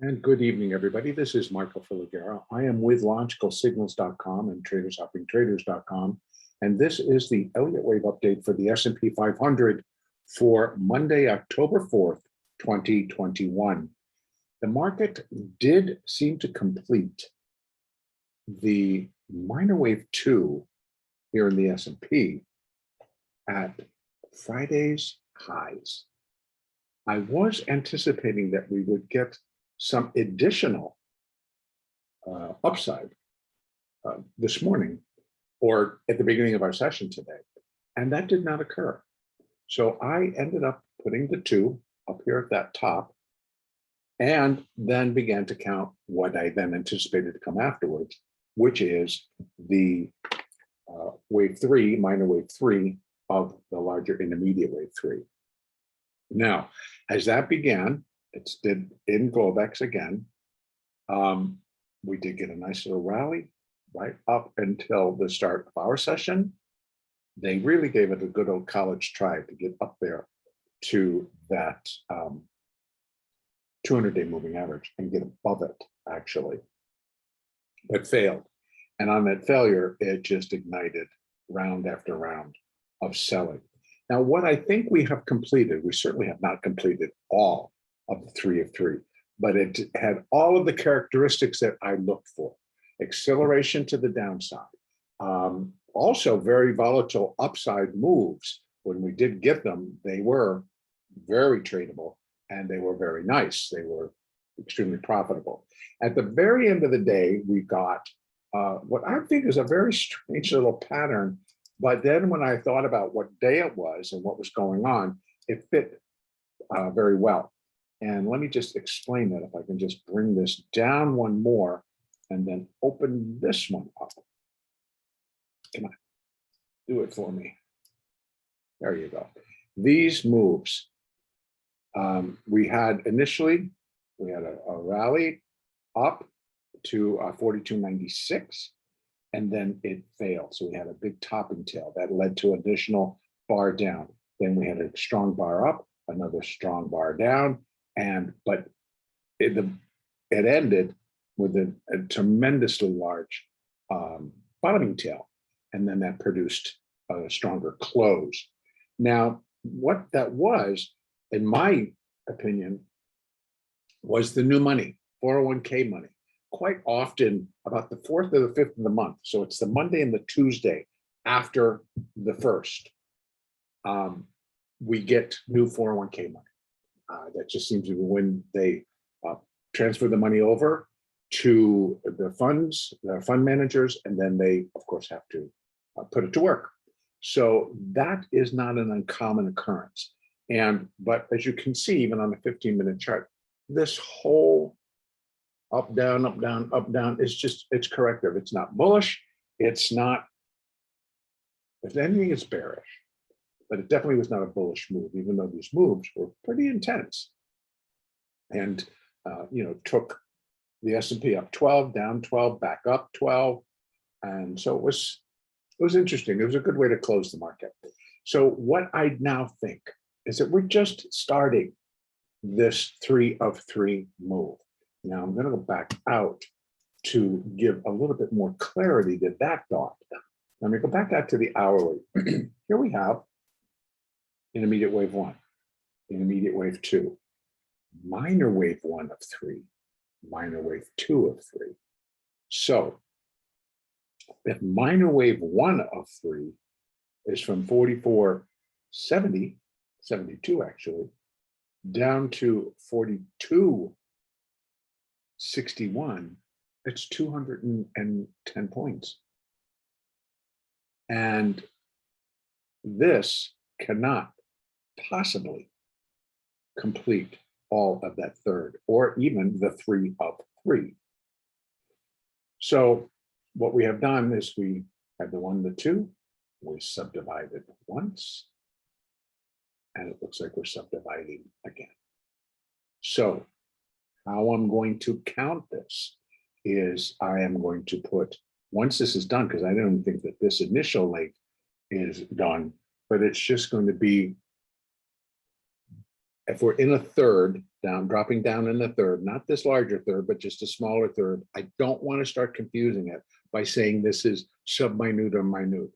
And good evening, everybody. This is Michael Filighera. I am with logicalsignals.com and tradershoppingtraders.com. And this is the Elliott wave update for the S&P 500 for Monday, October 4th, 2021. The market did seem to complete the minor wave 2 here in the S&P at Friday's highs. I was anticipating that we would get some additional upside this morning or at the beginning of our session today, and that did not occur. So I ended up putting the 2 up here at that top and then began to count what I then anticipated to come afterwards, which is the wave 3, minor wave 3 of the larger intermediate wave 3. Now, as that began, it's did in Globex again. We did get a nice little rally right up until the start of our session. They really gave it a good old college try to get up there to that 200-day moving average and get above it, actually, but failed. And on that failure, it just ignited round after round of selling. Now, what I think we have completed, we certainly have not completed all of the 3 of 3, but it had all of the characteristics that I looked for. Acceleration to the downside. Also very volatile upside moves. When we did get them, they were very tradable and they were very nice. They were extremely profitable. At the very end of the day, we got what I think is a very strange little pattern. But then when I thought about what day it was and what was going on, it fit very well. And let me just explain that if I can just bring this down one more and then open this one up. Come on, do it for me. There you go. These moves, we had initially, we had a rally up to 42.96, and then it failed. So we had a big topping tail that led to additional bar down. Then we had a strong bar up, another strong bar down. But it ended with a tremendously large bottoming tail, and then that produced a stronger close. Now, what that was, in my opinion, was the new money, 401k money. Quite often, about the 4th or the 5th of the month, so it's the Monday and the Tuesday after the 1st, we get new 401k money. That just seems to be when they transfer the money over to the funds, the fund managers, and then they, of course, have to put it to work. So that is not an uncommon occurrence. But as you can see, even on the 15-minute chart, this whole up, down, up, down, up, down is just, it's corrective. It's not bullish. It's not, if anything, it's bearish. But it definitely was not a bullish move, even though these moves were pretty intense. And, took the S&P up 12, down 12, back up 12. And so it was interesting. It was a good way to close the market. So what I now think is that we're just starting this 3 of 3 move. Now I'm going to go back out to give a little bit more clarity to that thought. Let me go back out to the hourly. Here we have intermediate wave 1, intermediate wave 2, minor wave 1 of 3, minor wave 2 of 3. So if minor wave 1 of 3 is from 44.70, 72 actually, down to 42.61, it's 210 points. And this cannot possibly complete all of that third, or even the 3 of 3. So what we have done is we had the 1, the 2, we subdivided once, and it looks like we're subdividing again. So how I'm going to count this is I am going to put, once this is done, because I don't think that this initial leg is done, but it's just going to be if we're in a third down, dropping down in a third, not this larger third, but just a smaller third, I don't want to start confusing it by saying this is subminute or minute,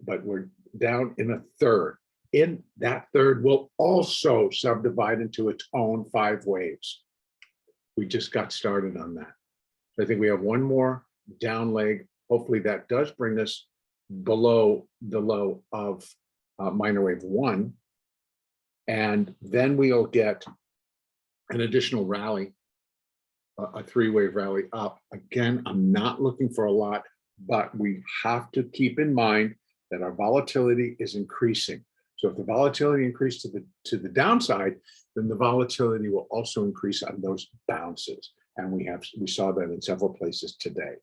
but we're down in a third. In that third will also subdivide into its own 5 waves. We just got started on that. I think we have one more down leg. Hopefully that does bring us below the low of minor wave 1. And then we'll get an additional rally, a 3-wave rally up. Again, I'm not looking for a lot, but we have to keep in mind that our volatility is increasing. So if the volatility increases to the downside, then the volatility will also increase on those bounces. And we saw that in several places today.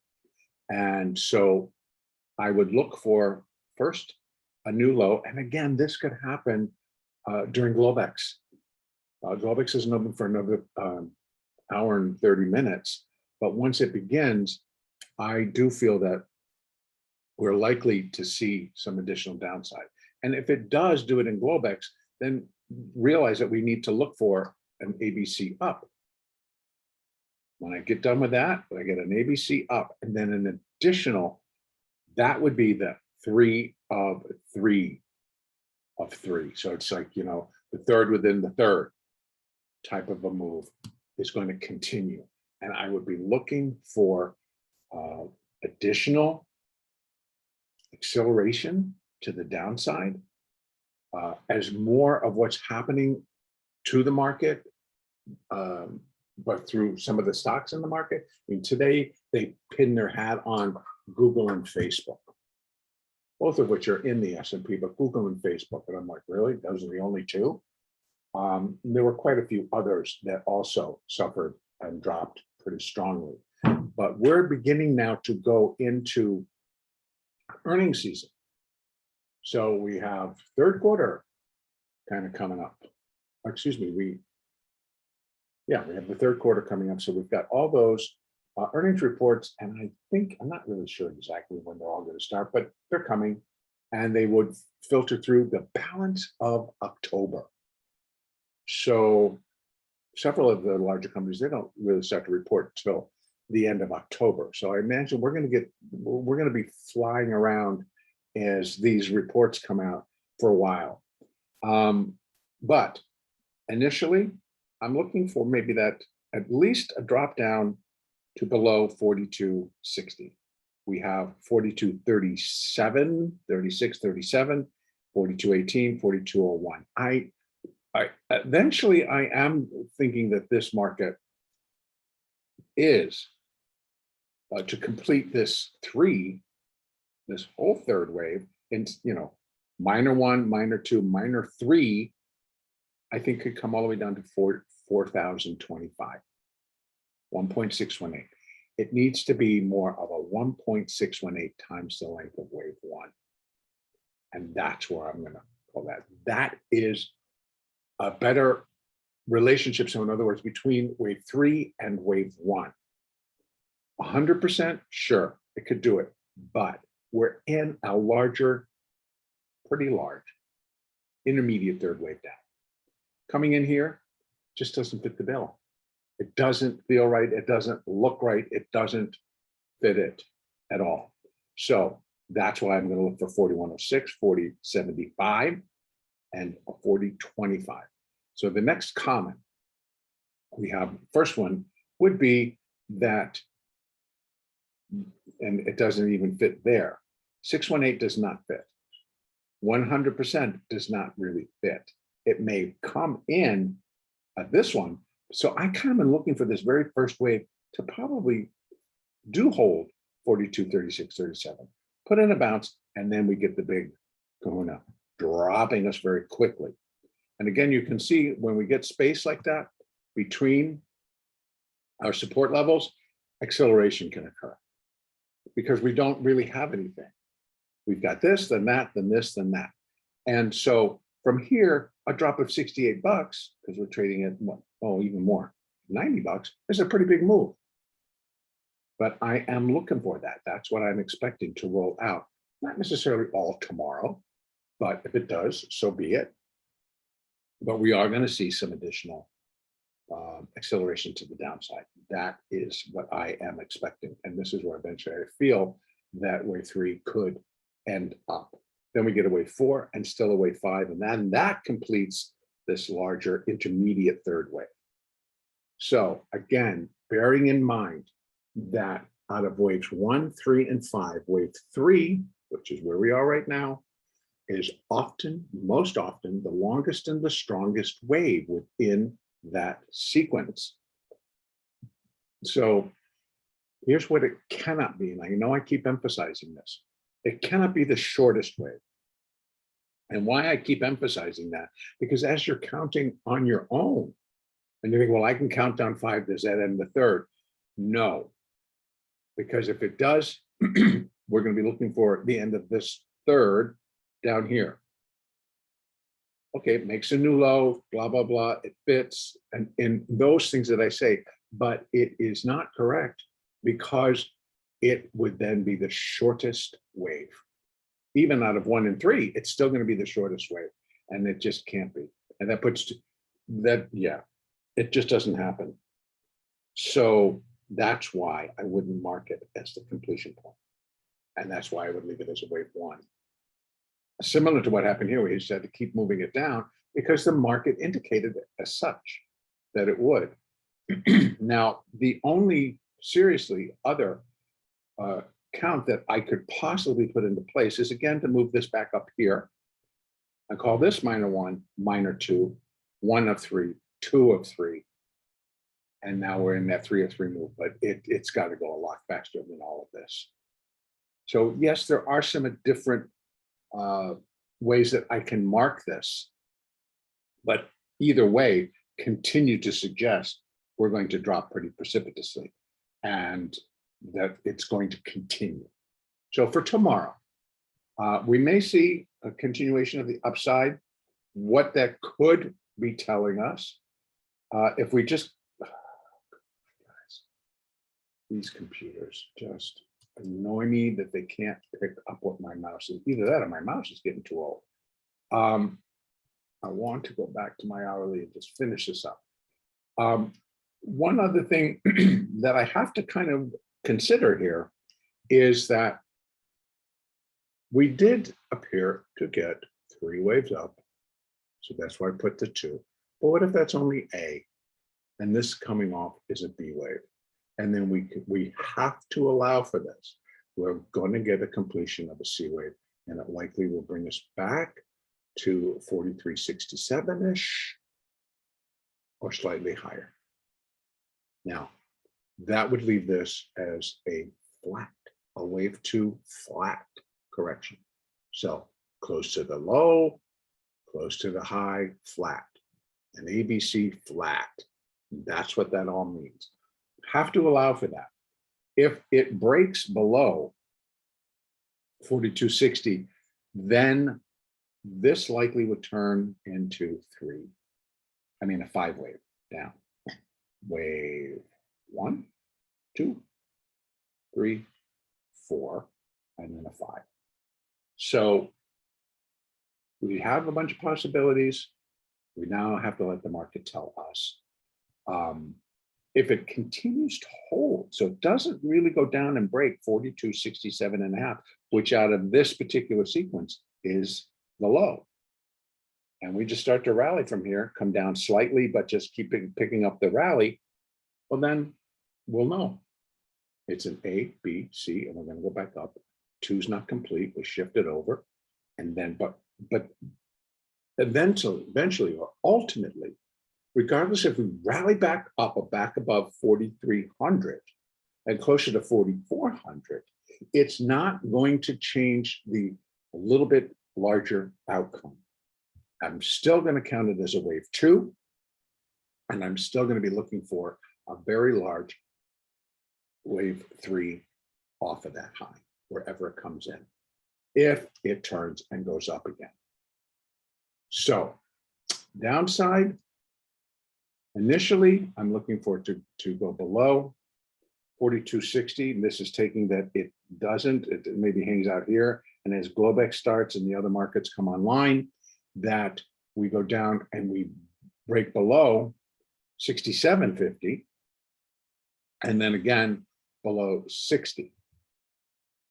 And so I would look for first a new low. And again, this could happen during Globex. Globex isn't open for another hour and 30 minutes. But once it begins, I do feel that we're likely to see some additional downside. And if it does do it in Globex, then realize that we need to look for an ABC up. When I get done with that, I get an ABC up, and then an additional, that would be the 3 of 3 of 3. So it's like, you know, the third within the third type of a move is going to continue. And I would be looking for additional acceleration to the downside as more of what's happening to the market, but through some of the stocks in the market. I mean, today they pin their hat on Google and Facebook, both of which are in the S&P, but Google and Facebook. And I'm like, really? Those are the only two? There were quite a few others that also suffered and dropped pretty strongly. But we're beginning now to go into earnings season. So we have third quarter kind of coming up. Excuse me, we have the third quarter coming up. So we've got all those earnings reports, and I think, I'm not really sure exactly when they're all going to start, but they're coming, and they would filter through the balance of October. So several of the larger companies, they don't really start to report till the end of October. So I imagine we're going to be flying around as these reports come out for a while. But initially, I'm looking for maybe that at least a drop down to below 42.60. We have 42.37, 36, 37, 42.18, 42.01. Eventually I am thinking that this market is to complete this whole third wave, and minor 1, minor 2, minor 3, I think could come all the way down to 4,025, 1.618. It needs to be more of a 1.618 times the length of wave 1. And that's where I'm going to call that. That is a better relationship. So in other words, between wave 3 and wave 1, 100%, sure, it could do it. But we're in a larger, pretty large, intermediate third wave down. Coming in here just doesn't fit the bill. It doesn't feel right. It doesn't look right. It doesn't fit it at all. So that's why I'm going to look for 4106, 4075, and 4025. So the next comment we have, first one would be that, and it doesn't even fit there. 618 does not fit. 100% does not really fit. It may come in at this one. So I kind of been looking for this very first wave to probably do hold 42, 36, 37, put in a bounce, and then we get the big kahuna dropping us very quickly. And again, you can see when we get space like that between our support levels, acceleration can occur because we don't really have anything. We've got this, then that, then this, then that. And so from here, a drop of 68 bucks, because we're trading at, even more, 90 bucks, is a pretty big move. But I am looking for that. That's what I'm expecting to roll out. Not necessarily all tomorrow, but if it does, so be it. but we are going to see some additional acceleration to the downside. That is what I am expecting. And this is where eventually I feel that wave 3 could end up. Then we get a wave 4 and still a wave 5. And then that completes this larger intermediate third wave. So again, bearing in mind that out of waves 1, 3, and 5, wave 3, which is where we are right now, is often, most often, the longest and the strongest wave within that sequence. So here's what it cannot be, and I know I keep emphasizing this. It cannot be the shortest wave. And why I keep emphasizing that, because as you're counting on your own, and you think, well, I can count down 5, does that end the third? No, because if it does, we're going to be looking for the end of this third down here. Okay, it makes a new low, blah, blah, blah, it fits, and in those things that I say, but it is not correct because it would then be the shortest wave. Even out of 1 and 3, it's still going to be the shortest wave, and it just can't be. And that puts that, yeah, it just doesn't happen. So that's why I wouldn't mark it as the completion point. And that's why I would leave it as a wave 1. Similar to what happened here, where he said to keep moving it down because the market indicated it as such that it would. Now, the only seriously other count that I could possibly put into place is again to move this back up here. I call this -1, -2, 1 of 3, 2 of 3. And now we're in that 3 of 3 move, but it's got to go a lot faster than all of this. So yes, there are some different ways that I can mark this, but either way, continue to suggest we're going to drop pretty precipitously and that it's going to continue. So for tomorrow, we may see a continuation of the upside. What that could be telling us, if we just, guys, these computers just annoy me that they can't pick up what my mouse is. Either that or my mouse is getting too old. I want to go back to my hourly and just finish this up. One other thing that I have to kind of consider here is that we did appear to get 3 waves up. So that's why I put the 2. But what if that's only A and this coming off is a B wave? And then we have to allow for this. We're going to get a completion of a C wave, and it likely will bring us back to 43.67-ish or slightly higher. Now, that would leave this as a flat, a wave 2 flat correction. So close to the low, close to the high, flat, and ABC flat. That's what that all means. Have to allow for that. If it breaks below 42.60, then this likely would turn into a 5 wave down. Wave 1, 2, 3, 4, and then a 5. So we have a bunch of possibilities. We now have to let the market tell us. If it continues to hold, so it doesn't really go down and break 42.67.5, which out of this particular sequence is the low. And we just start to rally from here, come down slightly, but just picking up the rally, well, then we'll know. It's an A, B, C, and we're going to go back up. 2's not complete. We shift it over. And then, but eventually, or ultimately, regardless if we rally back up or back above 4,300 and closer to 4,400, it's not going to change the a little bit larger outcome. I'm still going to count it as a wave 2, and I'm still going to be looking for a very large wave 3 off of that high, wherever it comes in, if it turns and goes up again. So downside, initially, I'm looking for it to go below 42.60. This is taking that it doesn't, it maybe hangs out here. And as Globex starts and the other markets come online, that we go down and we break below 67.50, and then again below 60.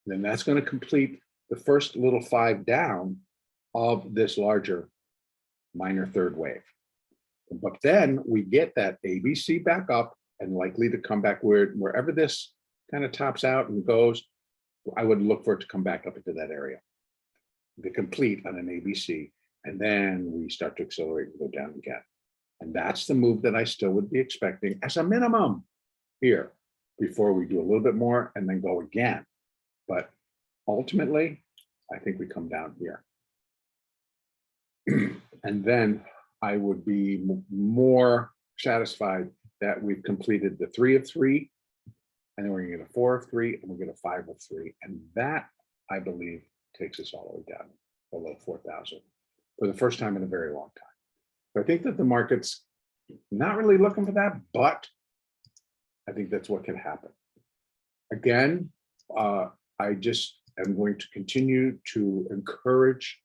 Then that's going to complete the first little 5 down of this larger minor third wave. But then we get that ABC back up and likely to come back wherever this kind of tops out and goes. I would look for it to come back up into that area, to complete on an ABC, and then we start to accelerate and go down again. And that's the move that I still would be expecting as a minimum here before we do a little bit more and then go again. But ultimately, I think we come down here. And then I would be more satisfied that we've completed the 3 of 3, and then we're gonna get a 4 of 3, and we'll get a 5 of 3. And that, I believe, takes us all the way down below 4,000 for the first time in a very long time. So I think that the market's not really looking for that, but I think that's what can happen. Again, I just am going to continue to encourage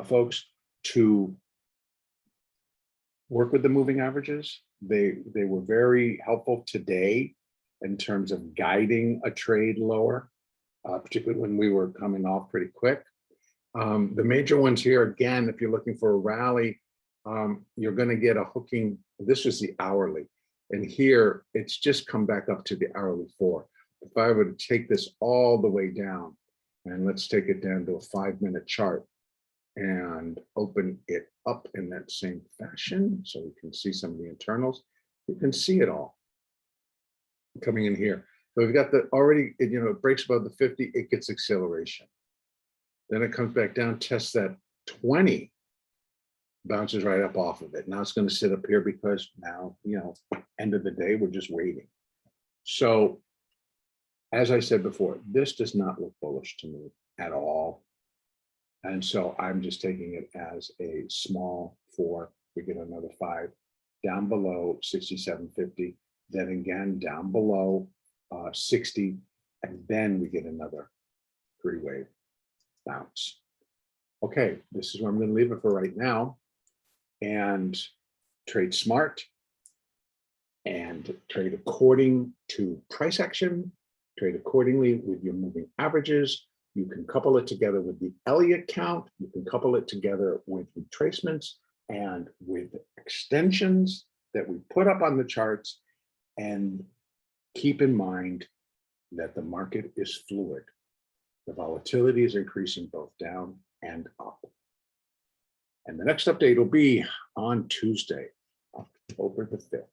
folks to work with the moving averages. They were very helpful today in terms of guiding a trade lower, particularly when we were coming off pretty quick. The major ones here, again, if you're looking for a rally, you're going to get a hooking. This was the hourly, and here it's just come back up to the hourly 4. If I were to take this all the way down, and let's take it down to a 5-minute chart and open it up in that same fashion so we can see some of the internals, you can see it all coming in here. So we've got the already, it breaks above the 50, it gets acceleration. Then it comes back down, tests that 20, bounces right up off of it. Now it's going to sit up here because now, end of the day, we're just waiting. So as I said before, this does not look bullish to me at all. And so I'm just taking it as a small 4. We get another 5 down below 67.50, then again down below 60, and then we get another 3-wave bounce. Okay, this is where I'm going to leave it for right now, and trade smart and trade according to price action, trade accordingly with your moving averages. You can couple it together with the Elliott count. You can couple it together with retracements and with extensions that we put up on the charts, and keep in mind that the market is fluid. The volatility is increasing both down and up. And the next update will be on Tuesday, October the 5th.